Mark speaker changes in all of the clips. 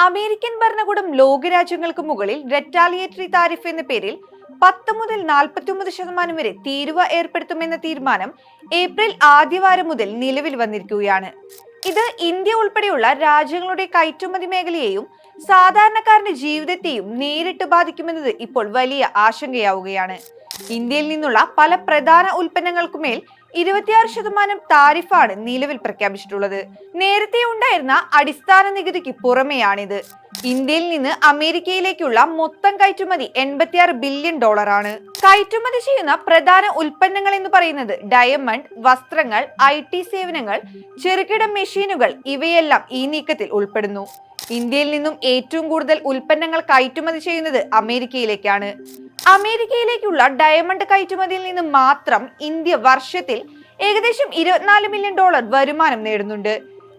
Speaker 1: American ഭരണകൂടം ലോകരാജ്യങ്ങൾക്ക് മുകളിൽ റെറ്റാലിയേറ്ററി tariff എന്ന പേരിൽ 10 മുതൽ 49% വരെ തീരുവ ഏർപ്പെടുത്തുമെന്ന തീരുമാനം ഏപ്രിൽ ആദ്യവാരം മുതൽ നിലവിൽ വന്നിരിക്കുകയാണ്. ഇത് ഇന്ത്യ ഉൾപ്പെടെയുള്ള രാജ്യങ്ങളുടെ കയറ്റുമതി മേഖലയെയും സാധാരണക്കാരന്റെ ജീവിതത്തെയും നേരിട്ട് ബാധിക്കുമെന്നത് ഇപ്പോൾ വലിയ ആശങ്കയാവുകയാണ്. ഇന്ത്യയിൽ നിന്നുള്ള പല പ്രധാന ഉൽപ്പന്നങ്ങൾക്കുമേൽ 26% താരിഫാണ് നിലവിൽ പ്രഖ്യാപിച്ചിട്ടുള്ളത്. നേരത്തെ ഉണ്ടായിരുന്ന അടിസ്ഥാന നികുതിക്ക് പുറമെയാണിത്. ഇന്ത്യയിൽ നിന്ന് അമേരിക്കയിലേക്കുള്ള മൊത്തം കയറ്റുമതി $86 ബില്യൺ ആണ്. കയറ്റുമതി ചെയ്യുന്ന പ്രധാന ഉൽപ്പന്നങ്ങൾ എന്ന് പറയുന്നത് ഡയമണ്ട്, വസ്ത്രങ്ങൾ, IT സേവനങ്ങൾ, ചെറുകിട മെഷീനുകൾ ഇവയെല്ലാം ഈ നീക്കത്തിൽ ഉൾപ്പെടുന്നു. ഇന്ത്യയിൽ നിന്നും ഏറ്റവും കൂടുതൽ ഉൽപ്പന്നങ്ങൾ കയറ്റുമതി ചെയ്യുന്നത് അമേരിക്കയിലേക്കാണ്. അമേരിക്കയിലേക്കുള്ള ഡയമണ്ട് കയറ്റുമതിയിൽ നിന്ന് മാത്രം ഇന്ത്യ വർഷത്തിൽ ഏകദേശം $24 മില്യൺ വരുമാനം നേടുന്നുണ്ട്.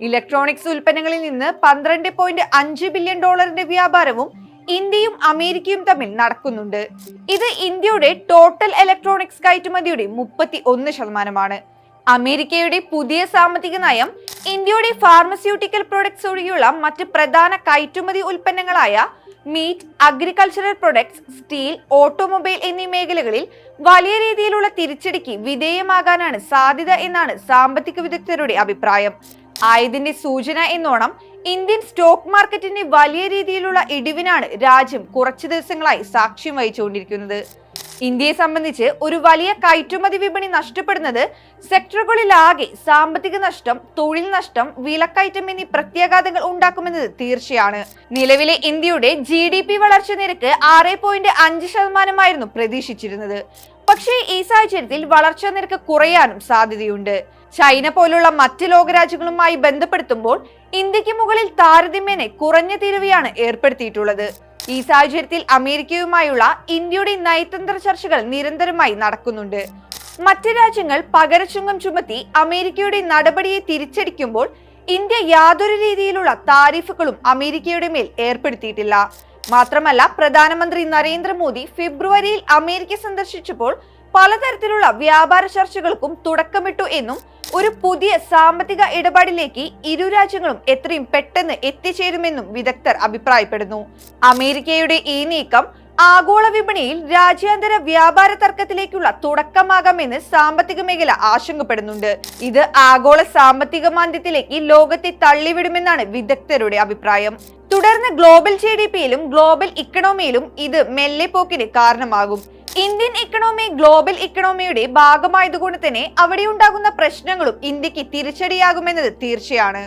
Speaker 1: ഇലക്ട്രോണിക്സ് ഉൽപ്പന്നങ്ങളിൽ നിന്ന് $12.5 ബില്യൺ വ്യാപാരവും ഇന്ത്യയും അമേരിക്കയും തമ്മിൽ നടക്കുന്നുണ്ട്. ഇത് ഇന്ത്യയുടെ ടോട്ടൽ ഇലക്ട്രോണിക്സ് കയറ്റുമതിയുടെ 31%. അമേരിക്കയുടെ പുതിയ സാമ്പത്തിക നയം ഇന്ത്യയുടെ ഫാർമസ്യൂട്ടിക്കൽ പ്രൊഡക്ട്സ് ഒഴികെയുള്ള മറ്റ് പ്രധാന കയറ്റുമതി ഉൽപ്പന്നങ്ങളായ meat, agricultural products, steel, automobile എന്നീ മേഖലകളിൽ വലിയ രീതിയിലുള്ള തിരിച്ചടിക്ക് വിധേയമാകാനാണ് സാധ്യത എന്നാണ് സാമ്പത്തിക വിദഗ്ധരുടെ അഭിപ്രായം. ആയതിന്റെ സൂചന എന്നോണം ഇന്ത്യൻ സ്റ്റോക്ക് മാർക്കറ്റിന്റെ വലിയ രീതിയിലുള്ള ഇടിവിനാണ് രാജ്യം കുറച്ചു ദിവസങ്ങളായി സാക്ഷ്യം വഹിച്ചുകൊണ്ടിരിക്കുന്നത്. ഇന്ത്യയെ സംബന്ധിച്ച് ഒരു വലിയ കയറ്റുമതി വിപണി നഷ്ടപ്പെടുന്നത് സെക്ടറുകളിലാകെ സാമ്പത്തിക നഷ്ടം, തൊഴിൽ നഷ്ടം, വിലക്കയറ്റം എന്നീ പ്രത്യാഘാതങ്ങൾ ഉണ്ടാക്കുമെന്നത് തീർച്ചയാണ്. നിലവിലെ ഇന്ത്യയുടെ GDP വളർച്ച നിരക്ക് 6.5% പ്രതീക്ഷിച്ചിരുന്നത്. പക്ഷേ ഈ സാഹചര്യത്തിൽ വളർച്ചാ നിരക്ക് കുറയാനും സാധ്യതയുണ്ട്. ചൈന പോലുള്ള മറ്റ് ലോകരാജ്യങ്ങളുമായി ബന്ധപ്പെടുത്തുമ്പോൾ ഇന്ത്യക്ക് മുകളിൽ താരതമ്യേന കുറഞ്ഞ തീരുവയാണ് ഏർപ്പെടുത്തിയിട്ടുള്ളത്. ഈ സാഹചര്യത്തിൽ അമേരിക്കയുമായുള്ള ഇന്ത്യയുടെ നയതന്ത്ര ചർച്ചകൾ നിരന്തരമായി നടക്കുന്നുണ്ട്. മറ്റ് രാജ്യങ്ങൾ പകരച്ചുങ്കം ചുമത്തി അമേരിക്കയുടെ നടപടിയെ തിരിച്ചടിക്കുമ്പോൾ ഇന്ത്യ യാതൊരു രീതിയിലുള്ള താരിഫുകളും അമേരിക്കയുടെ മേൽ ഏർപ്പെടുത്തിയിട്ടില്ല. മാത്രമല്ല, പ്രധാനമന്ത്രി നരേന്ദ്രമോദി ഫെബ്രുവരിയിൽ അമേരിക്ക സന്ദർശിച്ചപ്പോൾ പലതരത്തിലുള്ള വ്യാപാര ചർച്ചകൾക്കും തുടക്കമിട്ടു എന്നും ഒരു പുതിയ സാമ്പത്തിക ഇടപാടിലേക്ക് ഇരു രാജ്യങ്ങളും എത്രയും പെട്ടെന്ന് എത്തിച്ചേരുമെന്നും വിദഗ്ധർ അഭിപ്രായപ്പെടുന്നു. അമേരിക്കയുടെ ഈ നീക്കം ആഗോള വിപണിയിൽ രാജ്യാന്തര വ്യാപാര തർക്കത്തിലേക്കുള്ള തുടക്കമാകാമെന്ന് സാമ്പത്തിക മേഖല ആശങ്കപ്പെടുന്നുണ്ട്. ഇത് ആഗോള സാമ്പത്തിക മാന്ദ്യത്തിലേക്ക് ലോകത്തെ തള്ളിവിടുമെന്നാണ് വിദഗ്ധരുടെ അഭിപ്രായം. തുടർന്ന് ഗ്ലോബൽ GDPയിലും ഗ്ലോബൽ ഇക്കണോമിയിലും ഇത് മെല്ലെപ്പോക്കിന് കാരണമാകും. ഇന്ത്യൻ ഇക്കണോമി ഗ്ലോബൽ ഇക്കണോമിയുടെ ഭാഗമായതുകൊണ്ട് തന്നെ അവിടെ ഉണ്ടാകുന്ന പ്രശ്നങ്ങളും ഇന്ത്യക്ക് തിരിച്ചടിയാകുമെന്നത് തീർച്ചയാണ്.